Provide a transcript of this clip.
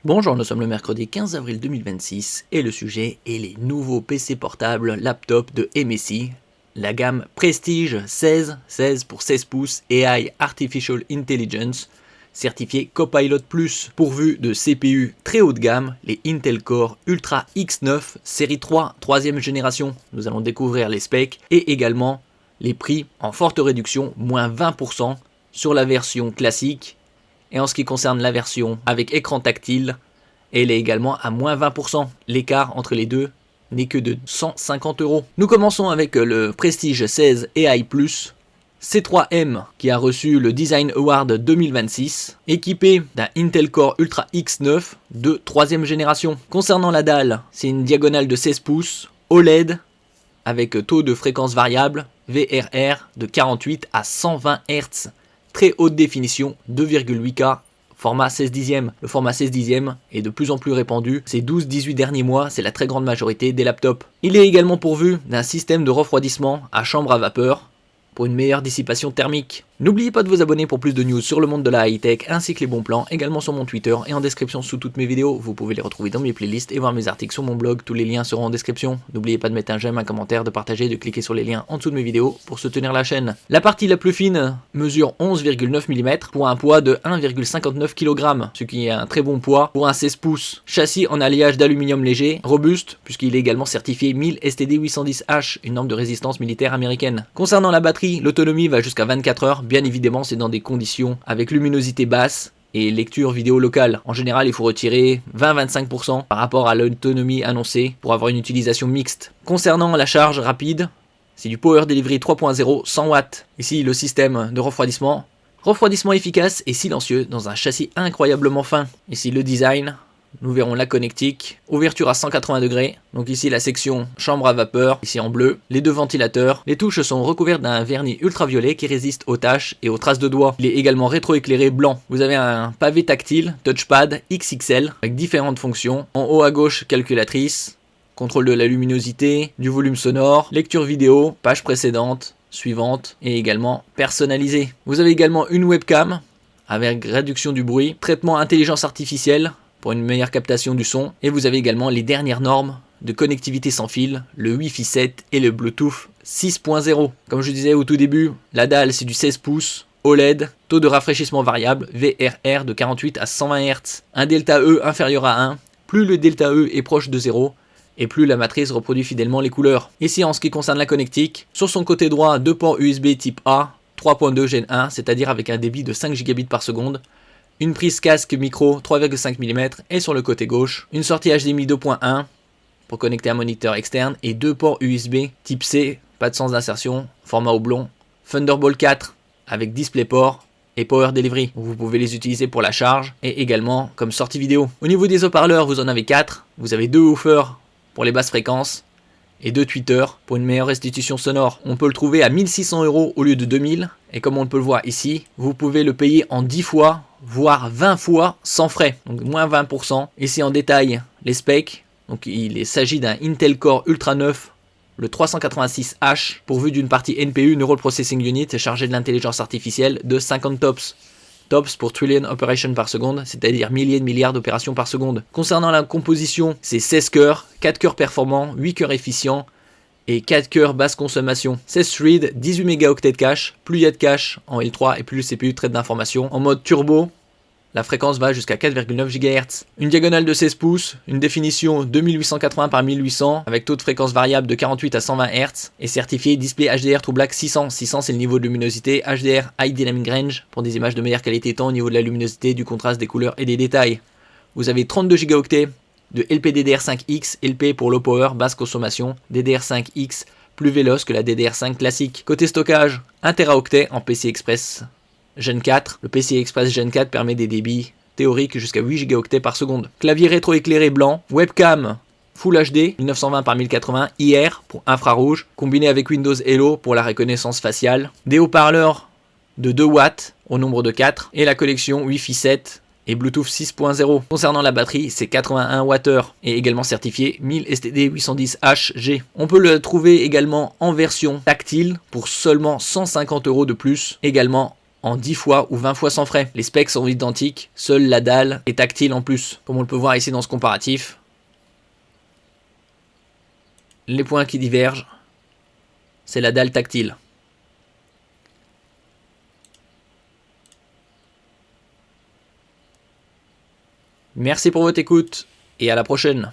Bonjour, nous sommes le mercredi 15 avril 2026 et le sujet est les nouveaux PC portables laptop de MSI, la gamme Prestige 16 pour 16 pouces AI Artificial Intelligence, certifié Copilot Plus, pourvu de CPU très haut de gamme, les Intel Core Ultra X9 série 3, 3ème génération. Nous allons découvrir les specs et également les prix en forte réduction, moins 20% sur la version classique. Et en ce qui concerne la version avec écran tactile, elle est également à moins 20%. L'écart entre les deux n'est que de 150 €. Nous commençons avec le Prestige 16 AI+, C3M qui a reçu le Design Award 2026, équipé d'un Intel Core Ultra X9 de 3ème génération. Concernant la dalle, c'est une diagonale de 16 pouces, OLED, avec taux de fréquence variable, VRR, de 48 à 120 Hz. Très haute définition, 2,8K, format 16 dixièmes. Le format 16 dixièmes est de plus en plus répandu. Ces 12-18 derniers mois, c'est la très grande majorité des laptops. Il est également pourvu d'un système de refroidissement à chambre à vapeur pour une meilleure dissipation thermique. N'oubliez pas de vous abonner pour plus de news sur le monde de la high-tech ainsi que les bons plans, également sur mon Twitter et en description sous toutes mes vidéos. Vous pouvez les retrouver dans mes playlists et voir mes articles sur mon blog, tous les liens seront en description. N'oubliez pas de mettre un j'aime, un commentaire, de partager, de cliquer sur les liens en dessous de mes vidéos pour soutenir la chaîne. La partie la plus fine mesure 11,9 mm pour un poids de 1,59 kg, ce qui est un très bon poids pour un 16 pouces. Châssis en alliage d'aluminium léger, robuste, puisqu'il est également certifié 1000 STD 810H, une norme de résistance militaire américaine. Concernant la batterie, l'autonomie va jusqu'à 24 heures, bien évidemment c'est dans des conditions avec luminosité basse et lecture vidéo locale. En général, il faut retirer 20-25% par rapport à l'autonomie annoncée pour avoir une utilisation mixte. Concernant la charge rapide, c'est du Power Delivery 3.0 100 watts. Ici, le système de refroidissement. Refroidissement efficace et silencieux dans un châssis incroyablement fin. Ici, le design. Nous verrons la connectique, ouverture à 180 degrés, donc ici la section chambre à vapeur, ici en bleu, les deux ventilateurs, les touches sont recouvertes d'un vernis ultraviolet qui résiste aux taches et aux traces de doigts. Il est également rétroéclairé blanc. Vous avez un pavé tactile, touchpad XXL, avec différentes fonctions. En haut à gauche, calculatrice, contrôle de la luminosité, du volume sonore, lecture vidéo, page précédente, suivante, et également personnalisée. Vous avez également une webcam, avec réduction du bruit, traitement intelligence artificielle, pour une meilleure captation du son, et vous avez également les dernières normes de connectivité sans fil, le Wi-Fi 7 et le Bluetooth 6.0. Comme je disais au tout début, la dalle c'est du 16 pouces, OLED, taux de rafraîchissement variable, VRR de 48 à 120 Hz, un delta E inférieur à 1, plus le delta E est proche de 0, et plus la matrice reproduit fidèlement les couleurs. Ici en ce qui concerne la connectique, sur son côté droit, 2 ports USB type A, 3.2 Gen 1, c'est-à-dire avec un débit de 5 Gbps par seconde, une prise casque micro 3,5 mm et sur le côté gauche, une sortie HDMI 2.1 pour connecter un moniteur externe et 2 ports USB type C, pas de sens d'insertion, format oblong, Thunderbolt 4 avec DisplayPort et Power Delivery. Vous pouvez les utiliser pour la charge et également comme sortie vidéo. Au niveau des haut-parleurs, vous en avez 4, vous avez 2 woofers pour les basses fréquences et 2 tweeters pour une meilleure restitution sonore. On peut le trouver à 1600 € au lieu de 2000 et comme on peut le voir ici, vous pouvez le payer en 10 fois voire 20 fois sans frais, donc moins 20%. Ici en détail les specs, donc il s'agit d'un Intel Core Ultra 9, le 386H, pourvu d'une partie NPU Neural Processing Unit chargée de l'intelligence artificielle de 50 TOPS. TOPS pour Trillion Operations par seconde, c'est-à-dire milliers de milliards d'opérations par seconde. Concernant la composition, c'est 16 cœurs, 4 cœurs performants, 8 cœurs efficients, et 4 cœurs basse consommation. 16 threads, 18 mégaoctets de cache, plus il y a de cache en L3 et plus le CPU traite d'informations. En mode turbo, la fréquence va jusqu'à 4,9 GHz. Une diagonale de 16 pouces, une définition 2880 par 1800 avec taux de fréquence variable de 48 à 120 Hz et certifié display HDR True Black 600. 600 c'est le niveau de luminosité, HDR High Dynamic Range pour des images de meilleure qualité tant au niveau de la luminosité, du contraste, des couleurs et des détails. Vous avez 32 Go de LPDDR5X, LP pour low power, basse consommation, DDR5X plus véloce que la DDR5 classique. Côté stockage, 1 Teraoctet en PCI Express Gen 4. Le PCI Express Gen 4 permet des débits théoriques jusqu'à 8 Go par seconde. Clavier rétroéclairé blanc, webcam Full HD 1920 par 1080 IR pour infrarouge, combiné avec Windows Hello pour la reconnaissance faciale. Des haut-parleurs de 2 watts au nombre de 4 et la collection Wi-Fi 7 et Bluetooth 6.0. Concernant la batterie, c'est 81 Wh et également certifié 1000 STD 810HG. On peut le trouver également en version tactile pour seulement 150 € de plus, également en 10 fois ou 20 fois sans frais. Les specs sont identiques, seule la dalle est tactile en plus, comme on le peut voir ici dans ce comparatif. Les points qui divergent, c'est la dalle tactile. Merci pour votre écoute et à la prochaine.